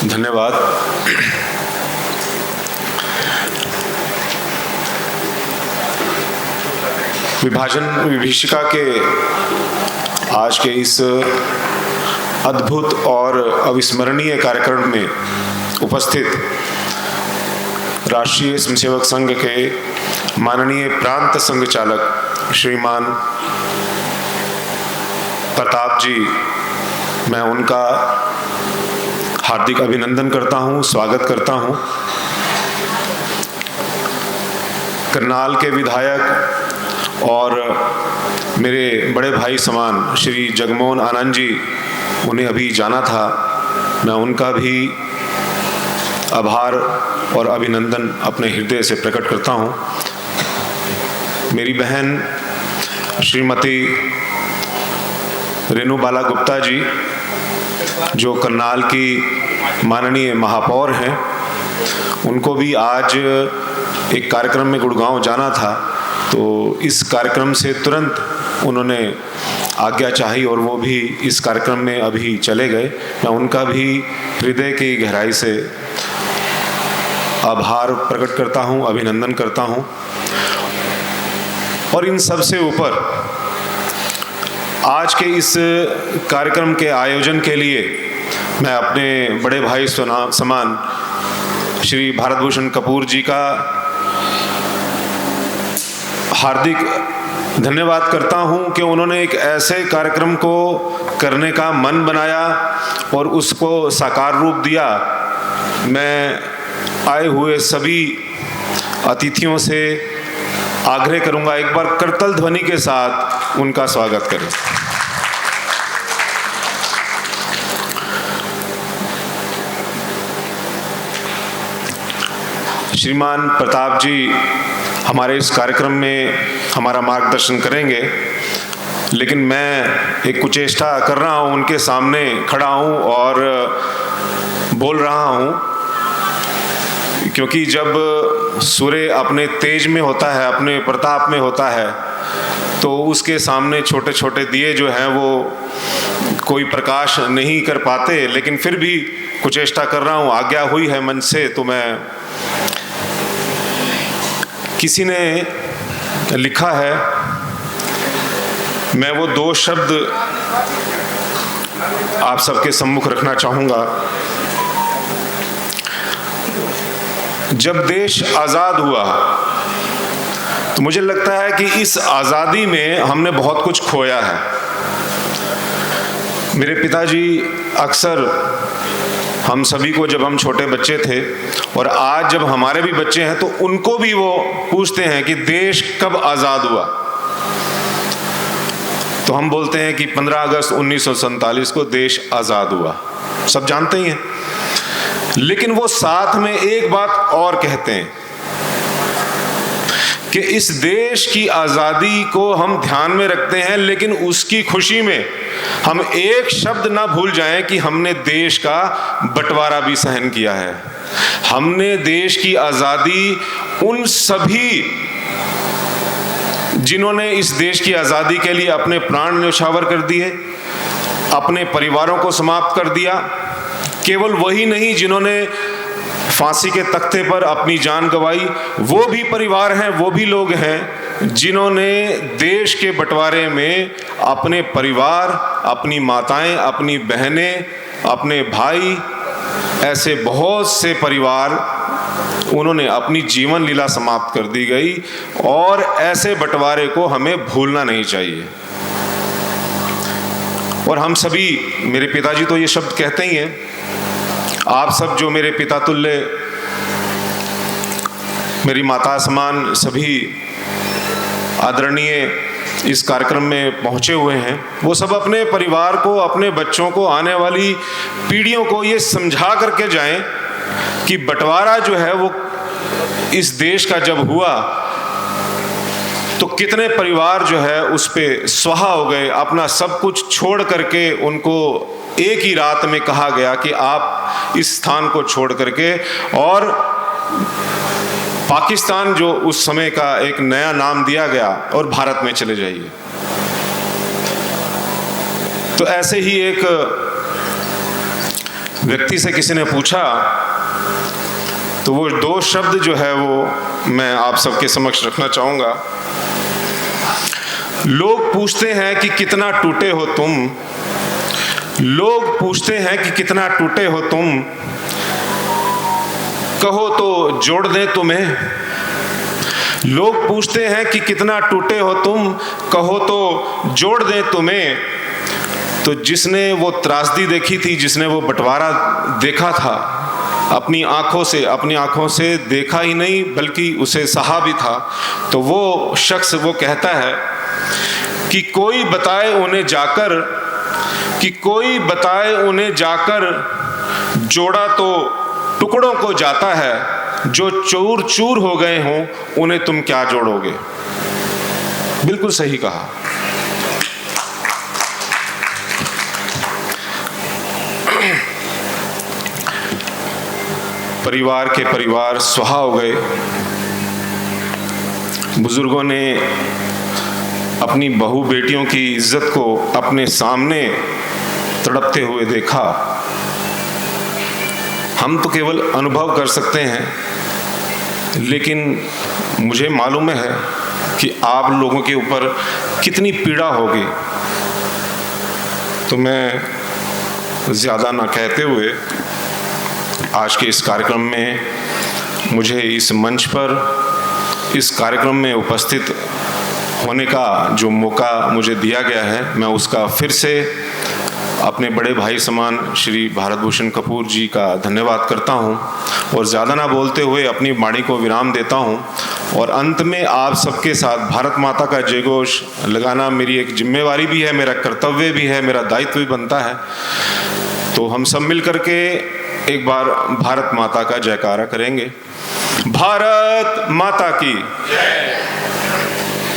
धन्यवाद। विभीषिका के आज के इस अद्भुत और अविस्मरणीय कार्यक्रम में उपस्थित राष्ट्रीय स्वयंसेवक संघ के माननीय प्रांत संघ चालक श्रीमान प्रताप जी, मैं उनका हार्दिक अभिनंदन करता हूं, स्वागत करता हूं। करनाल के विधायक और मेरे बड़े भाई समान श्री जगमोहन आनंद जी, उन्हें अभी जाना था, मैं उनका भी आभार और अभिनंदन अपने हृदय से प्रकट करता हूं। मेरी बहन श्रीमती रेणु बाला गुप्ता जी, जो करनाल की माननीय महापौर हैं, उनको भी आज एक कार्यक्रम में गुड़गांव जाना था, तो इस कार्यक्रम से तुरंत उन्होंने आज्ञा चाही और वो भी इस कार्यक्रम में अभी चले गए। मैं उनका भी हृदय की गहराई से आभार प्रकट करता हूं, अभिनंदन करता हूं। और इन सब से ऊपर आज के इस कार्यक्रम के आयोजन के लिए मैं अपने बड़े भाई समान श्री भारत भूषण कपूर जी का हार्दिक धन्यवाद करता हूं कि उन्होंने एक ऐसे कार्यक्रम को करने का मन बनाया और उसको साकार रूप दिया। मैं आए हुए सभी अतिथियों से आग्रह करूंगा, एक बार करतल ध्वनि के साथ उनका स्वागत करें। श्रीमान प्रताप जी हमारे इस कार्यक्रम में हमारा मार्गदर्शन करेंगे, लेकिन मैं एक कुचेष्टा कर रहा हूं, उनके सामने खड़ा हूं और बोल रहा हूं, क्योंकि जब सूर्य अपने तेज में होता है, अपने प्रताप में होता है, तो उसके सामने छोटे छोटे दिए जो हैं वो कोई प्रकाश नहीं कर पाते, लेकिन फिर भी कुचेष्टा कर रहा हूं। आज्ञा हुई है मन से, तो मैं, किसी ने लिखा है, मैं वो दो शब्द आप सबके सम्मुख रखना चाहूँगा। जब देश आज़ाद हुआ तो मुझे लगता है कि इस आज़ादी में हमने बहुत कुछ खोया है। मेरे पिताजी अक्सर हम सभी को, जब हम छोटे बच्चे थे और आज जब हमारे भी बच्चे हैं, तो उनको भी वो पूछते हैं कि देश कब आज़ाद हुआ, तो हम बोलते हैं कि 15 अगस्त 1947 को देश आज़ाद हुआ, सब जानते ही हैं। लेकिन वो साथ में एक बात और कहते हैं कि इस देश की आज़ादी को हम ध्यान में रखते हैं, लेकिन उसकी खुशी में हम एक शब्द ना भूल जाएं कि हमने देश का बंटवारा भी सहन किया है। हमने देश की आज़ादी उन सभी जिन्होंने इस देश की आज़ादी के लिए अपने प्राण न्यौछावर कर दिए, अपने परिवारों को समाप्त कर दिया, केवल वही नहीं जिन्होंने फांसी के तख्ते पर अपनी जान गंवाई, वो भी परिवार हैं, वो भी लोग हैं जिन्होंने देश के बंटवारे में अपने परिवार, अपनी माताएं, अपनी बहनें, अपने भाई, ऐसे बहुत से परिवार, उन्होंने अपनी जीवन लीला समाप्त कर दी गई। और ऐसे बंटवारे को हमें भूलना नहीं चाहिए। और हम सभी, मेरे पिताजी तो ये शब्द कहते ही हैं, आप सब जो मेरे पिता तुल्य, मेरी माता समान सभी आदरणीय इस कार्यक्रम में पहुंचे हुए हैं, वो सब अपने परिवार को, अपने बच्चों को, आने वाली पीढ़ियों को ये समझा करके जाएं कि बंटवारा जो है वो इस देश का जब हुआ तो कितने परिवार जो है उस पे स्वाहा हो गए, अपना सब कुछ छोड़ करके उनको एक ही रात में कहा गया कि आप इस स्थान को छोड़ करके और पाकिस्तान, जो उस समय का एक नया नाम दिया गया, और भारत में चले जाइए। तो ऐसे ही एक व्यक्ति से किसी ने पूछा, तो वो 2 शब्द जो है वो मैं आप सबके समक्ष रखना चाहूँगा। लोग पूछते हैं कि कितना टूटे हो तुम, लोग पूछते हैं कि कितना टूटे हो तुम, कहो तो जोड़ दें तुम्हें। लोग पूछते हैं कि कितना टूटे हो तुम, कहो तो जोड़ दें तुम्हें। तो जिसने वो त्रासदी देखी थी, जिसने वो बंटवारा देखा था अपनी आंखों से देखा ही नहीं बल्कि उसे सहा भी था, तो वो शख्स वो कहता है कि कोई बताए उन्हें जाकर जोड़ा तो टुकड़ों को जाता है, जो चूर चूर हो गए हों उन्हें तुम क्या जोड़ोगे। बिल्कुल सही कहा। परिवार सुहा हो गए। बुजुर्गों ने अपनी बहू बेटियों की इज्जत को अपने सामने तड़पते हुए देखा। हम तो केवल अनुभव कर सकते हैं, लेकिन मुझे मालूम है कि आप लोगों के ऊपर कितनी पीड़ा होगी। तो मैं ज़्यादा ना कहते हुए आज के इस कार्यक्रम में मुझे इस मंच पर इस कार्यक्रम में उपस्थित होने का जो मौका मुझे दिया गया है, मैं उसका फिर से अपने बड़े भाई समान श्री भारत भूषण कपूर जी का धन्यवाद करता हूं और ज़्यादा ना बोलते हुए अपनी वाणी को विराम देता हूं। और अंत में आप सबके साथ भारत माता का जयघोष लगाना मेरी एक जिम्मेवारी भी है, मेरा कर्तव्य भी है, मेरा दायित्व भी बनता है। तो हम सब मिल करके एक बार भारत माता का जयकारा करेंगे। भारत माता की जय।